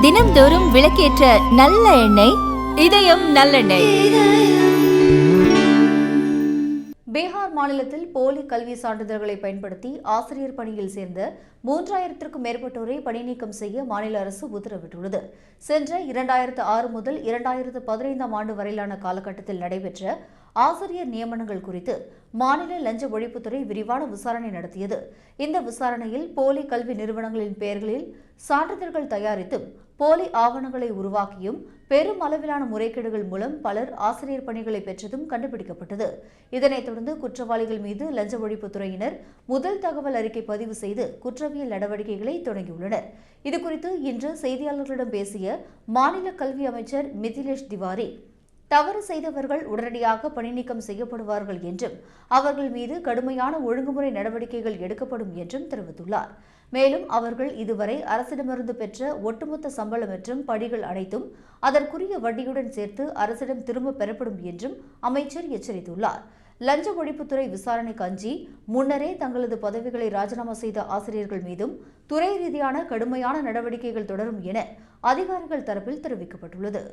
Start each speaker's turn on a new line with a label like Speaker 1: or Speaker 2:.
Speaker 1: தினம்தோறும் விளக்கேற்ற நல்ல எண்ணெய் இதயம் நல்லெண்ணெய்.
Speaker 2: பீகார் மாநிலத்தில் போலி கல்வி சான்றிதழ்களை பயன்படுத்தி ஆசிரியர் பணியில் சேர்ந்த 3000க்கும் மேற்பட்டோரை பணி நீக்கம் செய்ய மாநில அரசு உத்தரவிட்டுள்ளது. சென்ற 2006 முதல் 2015 ஆண்டு வரையிலான காலகட்டத்தில் நடைபெற்ற ஆசிரியர் நியமனங்கள் குறித்து மாநில லஞ்ச ஒழிப்புத்துறை விரிவான விசாரணை நடத்தியது. இந்த விசாரணையில் போலி கல்வி நிறுவனங்களின் பெயர்களில் சான்றிதழ்கள் தயாரித்தும் போலி ஆவணங்களை உருவாக்கியும் பெரும் அளவிலான முறைகேடுகள் மூலம் பலர் ஆசிரியர் பணிகளை பெற்றதும் கண்டுபிடிக்கப்பட்டது. இதனைத் தொடர்ந்து குற்றவாளிகள் மீது லஞ்ச ஒழிப்புத்துறையினர் முதல் தகவல் அறிக்கை பதிவு செய்து குற்றவியல் நடவடிக்கைகளை தொடங்கியுள்ளனர். இதுகுறித்து இன்று செய்தியாளர்களிடம் பேசிய மாநில கல்வி அமைச்சர் மிதிலேஷ் திவாரி, தவறு செய்தவர்கள் உடனடியாக பணிநீக்கம் செய்யப்படுவார்கள் என்றும் அவர்கள் மீது கடுமையான ஒழுங்குமுறை நடவடிக்கைகள் எடுக்கப்படும் என்றும் தெரிவித்துள்ளார். மேலும் அவர்கள் இதுவரை அரசிடமிருந்து பெற்ற ஒட்டுமொத்த சம்பளம் மற்றும் படிகள் அனைத்தும் அதற்குரிய வட்டியுடன் சேர்த்து அரசிடம் திரும்ப பெறப்படும் என்றும் அமைச்சர் எச்சரித்துள்ளார். லஞ்ச ஒழிப்புத்துறை விசாரணைக்கு அஞ்சி முன்னரே தங்களது பதவிகளை ராஜினாமா செய்த ஆசிரியர்கள் மீதும் துறை ரீதியான கடுமையான நடவடிக்கைகள் தொடரும் என அதிகாரிகள் தரப்பில் தெரிவிக்கப்பட்டுள்ளது.